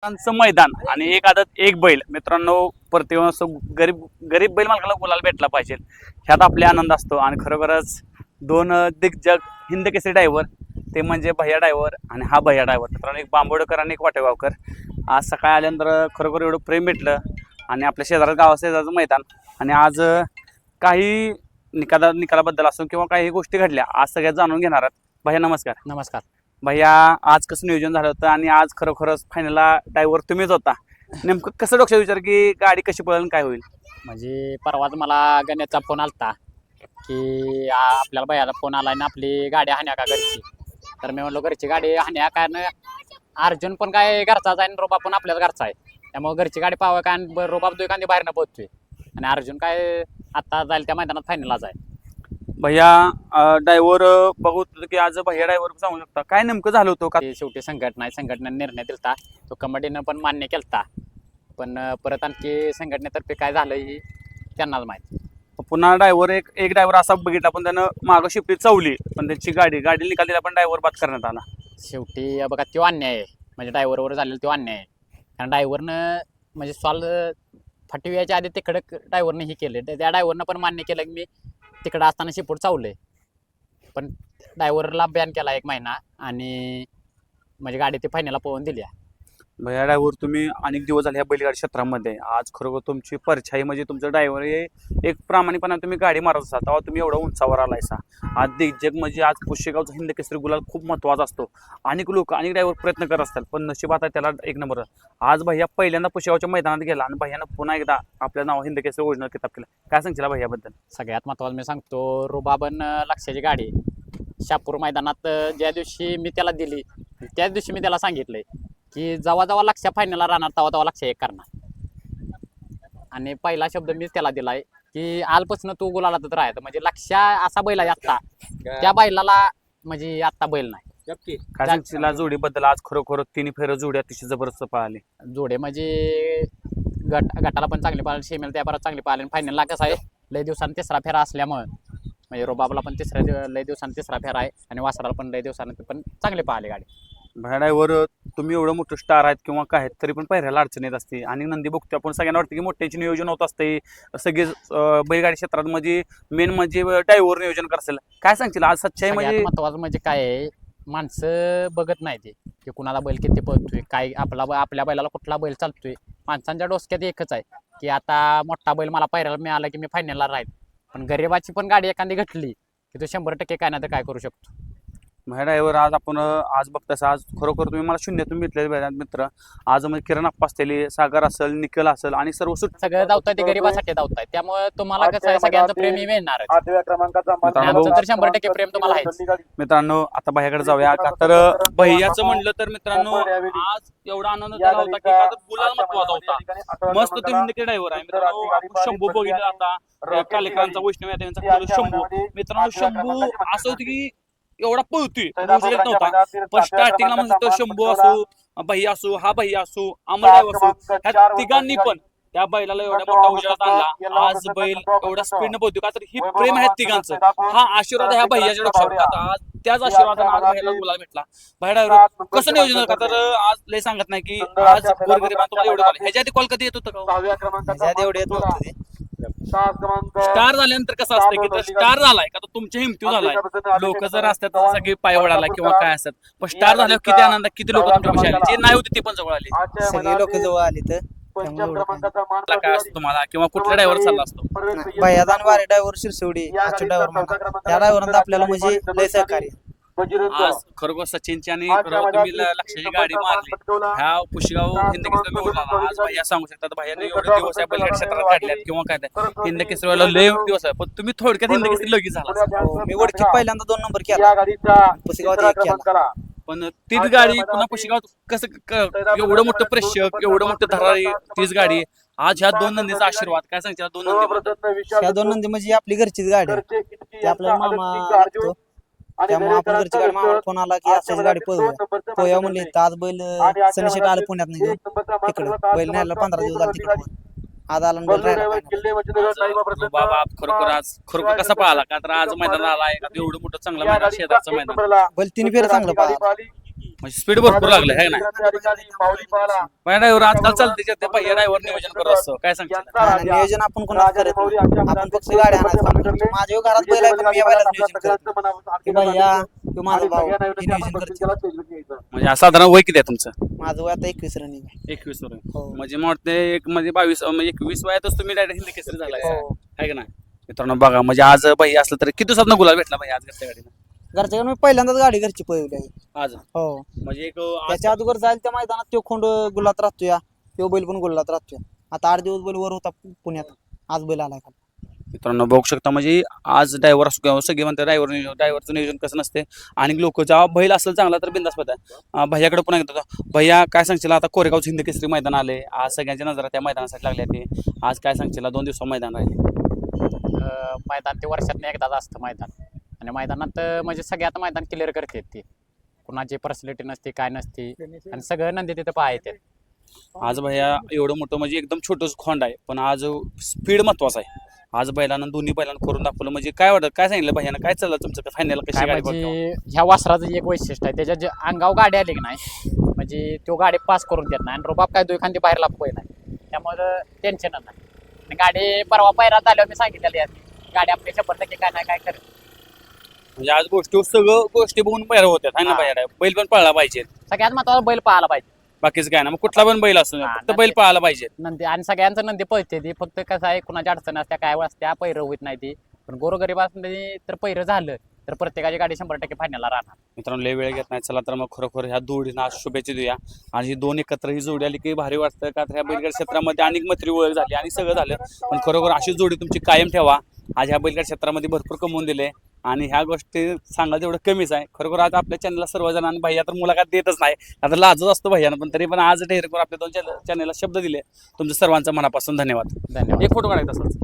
चं मैदान आणि एक आदत एक बैल मित्रांनो प्रत्येक गरीब गरीब बैल मालकाला गुलाल भेटला पाहिजे ह्यात आपले आनंद असतो आणि खरोखरच दोन दिग्गज हिंद केसरी ड्रायव्हर ते म्हणजे भैया ड्रायव्हर आणि हा भैया ड्रायव्हर मित्रांनो एक बांबोडकर आणि एक वाटेगावकर आज सकाळी आल्यानंतर खरोखर एवढं प्रेम भेटलं आणि आपल्या शेजारात गावाचं मैदान आणि आज काही निकालाबद्दल असो किंवा काही गोष्टी घडल्या आज सगळ्यात जाणून घेणार आहात. भैया नमस्कार. नमस्कार भैया आज कसं नियोजन झालं होतं आणि आज खरोखरच फायनलला ड्रायव्हर तुम्हीच होता. नेमकं कसं डोक्यात विचार की गाडी कशी पळेल काय होईल? म्हणजे परवाच मला गण्याचा फोन आलता की आपल्याला भैयाला फोन आला आणि आपली गाडी हाण्या का घरची. तर मी म्हणलो घरची गाडी हाण्या कारण अर्जुन पण काय घरचाच आहे आणि रोबा पण आपल्याच घरचा आहे, त्यामुळे घरची गाडी पाहावं काय रोबा दुई कांदी बाहेरनं पोहोचतोय आणि अर्जुन काय आता जाईल त्या मैदानात फायनललाच आहे. भैया ड्रायव्हर बघू की आज भैया ड्रायव्हर सांगू शकता काय नेमकं झालं होतं का? ते शेवटी संघटनेने निर्णय दिलता, तो कमिटीनं पण मान्य केलता, पण परत आणखी संघटनेतर्फे काय झालं ही त्यांनाच माहिती. पुन्हा ड्रायव्हर एक ड्रायव्हर असा बघितला पण त्यानं मागं शिफ्टी चावली पण त्याची गाडी निकाल दिला पण ड्रायव्हर बाद करण्यात आला. शेवटी बघा तो अन्याय आहे, म्हणजे ड्रायव्हरवर झालेला तो अन्याय आहे. कारण ड्रायव्हरनं म्हणजे फाटी यायच्या आधी तिकडं ड्रायव्हरनं हे केलं, त्या ड्रायव्हरनं पण मान्य केलं की मी तिकडं असताना शिपूट चावलंय, पण ड्रायव्हरला बॅन केला 1 महिना आणि म्हणजे गाडी ती फायनलला पळवून दिली. भैया ड्रायव्हर तुम्ही अनेक दिवस झाले ह्या बैलगाडी क्षेत्रामध्ये आज खरोखर तुमची परछाई म्हणजे तुमचं ड्रायव्हर हे एक प्रामाणिकपणा तुम्ही गाडी मारत असता तेव्हा तुम्ही एवढा उंचावर आलायसा. आज दिग्गज म्हणजे आज पुशेगावचा हिंद केसरी गुलाल खूप महत्त्वाचा असतो. अनेक ड्रायव्हर प्रयत्न करत असतात पण नशिबात आहे त्याला 1 नंबर. आज भैया पहिल्यांदा पुशेगावच्या मैदानात गेला आणि भैयानं पुन्हा एकदा आपल्या नाव हिंद केसरी ओरिजिनल किताब केला. काय सांगशील भैयाबद्दल? सगळ्यात महत्त्वाचं मी सांगतो, रुबाबन लक्षाची गाडी शापूर मैदानात ज्या दिवशी मी त्याला दिली त्याच दिवशी मी त्याला सांगितलंय की जेव्हा लक्ष फायनलला राहणार तेव्हा लक्ष एक करणार, आणि पहिला शब्द मीच त्याला दिलाय की आजपासून तू गुलालातच राहायचं. म्हणजे लक्ष असा बैल आहे आत्ता, त्या बैलाला म्हणजे आत्ता बैल नाही. काय सांगशील जोडीबद्दल? आज खरोखर 3 फेर जोडी अतिशय जबरदस्त पळाली. जोडे म्हणजे गटाला पण चांगली पाहिली, सेमीला त्या परत चांगली पाहिली, फायनलला कसं आहे लय दिवसांनी 3रा फेरा असल्यामुळे म्हणजे रोबाबला पण लय दिवसांनी 3रा फेरा आहे आणि वासराला पण लय दिवसांनी पण चांगली पाहिली गाडी. भैया ड्रायव्हर तुम्ही एवढं मोठं स्टार आहेत किंवा काय तरी पण पहिऱ्याला अडचण येत असते आणि नंदी बघतो आपण सगळ्यांना वाटतं की मोठ्याचे नियोजन होत असते सगळे बैलगाडी क्षेत्रात म्हणजे मेन म्हणजे ड्रायव्हर नियोजन करसेल. काय सांगशील आज सच्चाई म्हणजे? महत्वाचं म्हणजे काय आहे, माणसं बघत नाही ते की कुणाला बैल किती पळतोय काय, आपल्या बैलाला कुठला बैल चालतोय. माणसांच्या डोसक्यात एकच आहे की आता मोठा बैल मला पहिऱ्याला मिळाला की मी फायनलला राहील, पण गरीबाची पण गाडी एखादी घटली की तो 100% काय नाही तर काय करू शकतो. भैया ड्रायव्हर आज बघतास आज खरोखर तुम्ही मला शून्यातून भेटले मित्र. आज म्हणजे किरण अप्पा असलेली, सागर असेल, निखिल असेल आणि सर्व सगळं धावताय ते गरीबासाठी धावताय, त्यामुळे तुम्हाला कसं आहे सगळ्यांचं प्रेम मिळणार. 100% प्रेम तुम्हाला आहे. मित्रांनो आता भैयाकडे जाऊया का तर भैयाचं म्हणलं तर मित्रांनो आज एवढा आनंद झाला होता की का तर गुलाल महत्वाचा होता. मस्त तो हिंदकी ड्रायव्हर आहे मित्रांनो. आपण शंभू बघितला आता कालेकरांचा वैष्णव यांचा शंभू. मित्रांनो शंभू असं होतं की एवढा पळतोय येत नव्हता, पण स्टार्टिंगला म्हणजे शंभू असो, भैया असो, हा भैया असो, अमर ड्रायव्हर असो, ह्या तिघांनी पण त्या बैलाला एवढ्या मोठा उजेडात आणला. आज बैल एवढ्या स्पीडनं पोहतो का तर ही प्रेम आहे तिघांचं. हा आशीर्वाद ह्या भैयाच्या डोक्यावर. आज त्याच आशीर्वादाने आज भैयाला गुलाल भेटला. भैया ड्रायव्हर कसं नियोजन का तर आज लय सांगत नाही की आज गोरगरीबांना तुम्हाला एवढं कॉल ह्याच्या आधी कॉल कधी येत होतं का? एवढे येत नव्हतं. स्टार झाल्यानंतर कसं असतं की स्टार झालाय का तर तुमच्या हिमती झालाय. लोक जर असतात तर सगळे पाय वडाला किंवा काय असतात, पण स्टार झाल्यावर किती आनंद, किती लोक तुमच्यापाशी आले, जे नाही होते ते पण जवळ आले. सगळे लोक जवळ आली तर काय असतं तुम्हाला किंवा कुठल्या ड्रायव्हर चालला असतो? भैयादान वारे ड्रायव्हर शिरसवडी अच्युत ड्रायव्हर म्हणतात, त्या ड्रायव्हरांना आपल्याला म्हणजे लय सहकार्य. आज खरोखर सचिनची आणि तुम्ही लक्षाची गाडी मारली ह्या पुशेगाव हिंद केसरी ओढला. आज भैया सांगू शकतात भैयाने एवढे दिवस या बैलगाडी क्षेत्रात काढल्यात किंवा काय हिंद केसरीला लय दिवस आहे, पण तुम्ही थोडक्यात हिंद केसरी लगेच झाला. मी वडकीत पहिल्यांदा 2 नंबर केला, पुसेगावात 1 केला, पण तीच गाडी पुन्हा पुशेगाव कसं एवढं मोठं प्रेक्षक एवढं मोठं धरारी तीच गाडी. आज ह्या 2 नंदीचा आशीर्वाद काय सांगते? 2 नंदी ह्या 2 नंदी म्हणजे आपली घरचीच गाडी आहे, ते आपल्याला मामा लागतो, त्यामुळे आपण घरची गाडी. मामाला फोन आला की अशाच गाडी पोया म्हणली तर आज बैल सनीशेट आलं पुण्यात घेऊन तिकडं. बैल न्यायला 15 दिवस झाले तिकडे, आज आला बैल राहिला. बाबा खरोखर कसा पळाला का तर आज मैदान आलाय एवढं मोठं चांगलं मैदान शेजारचं मैदान. बैल 3 फेर चांगलं पळाला. म्हणजे स्पीड भरपूर लागले आहे ना पहिला ड्रायव्हर आजकाल चालते ते पहिल्या ड्रायव्हर नियोजन करत असतो काय सांगता आणि नियोजन आपण कोणाच करत नाही. आपण फक्त गाडी आणायचं काम करतो. माझ्या घरात बैल आहे पण मी बैलाचं नियोजन करत नाही. की भैया किंवा माझा भाऊ हे नियोजन करते. म्हणजे साधारण वय किती आहे तुमचं माझं वय आता 21 रनिंग आहे. 21 वर हो. म्हणजे मग ते एक म्हणजे 22 म्हणजे 21 वयातच तुम्ही डायरेक्ट हिंदी केसरी झालाय हो. आहे का नाही मित्रांनो बघा म्हणजे आज भैया असलं तर किती दिवसात गुलाल भेटला भैया आज घरच्या गाडीला घरच्या मी पहिल्यांदाच गाडी घरची पळवली आहे. आज हो म्हणजे एक आज त्याच्या अगोदर जाईल त्या मैदानात तो खोंड गुलात राहतोय, तो बैल पण गुलात राहतोय. आता 8 दिवस बैल वर होता पुण्यात, आज बैल आलाय खाली. मित्रांनो बघू शकता म्हणजे आज ड्रायव्हर असो किंवा सगळे म्हणतात ड्रायव्हरचं नियोजन कसं नसते आणि लोक जेव्हा बैल असेल चांगला तर बिंदास आहे. भैयाकडे पुन्हा घेत होता भैया काय सांगशील आता कोरेगावचं हिंद केसरी मैदान आले आज सगळ्यांच्या नजरा त्या मैदानासाठी लागल्या ते आज काय सांगशील 2 दिवसा मैदान राहिले मैदान ते वर्षातनं एकदाच असतं मैदान आणि मैदानात म्हणजे सगळ्यात मैदान क्लिअर करतात ते कुणाची पर्सनॅलिटी नसते काय नसते आणि सगळं नंदी तिथं पाहायचे. आज भैया एवढं मोठं म्हणजे एकदम छोटंच खोंड आहे पण आज स्पीड महत्वाचा आहे. आज बैलांना दोन्ही बैलांना करून दाखवलं म्हणजे काय वाटत काय सांगितलं भैयानं काय चाललं तुमचं फायनल कशी काय गाडी म्हणजे ह्या वासराचं एक वैशिष्ट्य आहे त्याच्या जे अंगावर गाडी आली की नाही म्हणजे तो गाडी पास करून देत नाही आणि रुबाब काय दुखांदी बाहेर लाभतोय नाही त्यामुळं टेन्शन नाही आणि गाडी परवा पैरात आल्यावर मी सांगितलेली आहे गाडी आपली 100% काय नाही काय करत म्हणजे आज सगळं गोष्टी बघून बैल होत्या है ना भैया बैल पण पळला पाहिजे सगळ्यात महत्वाचा बैल पाहायला पाहिजे बाकीचं काय ना मग कुठला पण बैल असतो फक्त बैल पळायला पाहिजे. नंदी आणि सगळ्यांचं नंदी पळते ती फक्त कसं आहे कुणाच्या अडचण असत्या काय असत्या पैरं होत नाही ती पण गोरगरीब असते तर पैरं झालं तर प्रत्येकाची गाडी 100% फायनलला राहणार. मित्रांनो लय वेळ घेत नाही चला तर मग खरोखर ह्या जोडीनं आज शुभेच्छा देऊया आणि ही दोन एकत्र ही जोडी आली की भारी वाटतं का ह्या बैलगाडी क्षेत्रामध्ये अनेक मैत्री ओळख झाली आणि सगळं झालं पण खरोखर अशी जोडी तुमची कायम ठेवा. आज ह्या बैलगाडी क्षेत्रामध्ये भरपूर कमवून दिले आणि ह्या गोष्टी सांगायला तेवढं कमीच आहे. खरोखर आज आपल्या चॅनलला सर्वजण आणि भैया तर मुलाखत देतच नाही आता लाजच असतो भैयानं पण तरी पण आज ढेरकर आपल्या 2 चॅनलला शब्द दिले तुमचं सर्वांचं मनापासून धन्यवाद. धन्यवाद. एक फोटो काढायचा असाच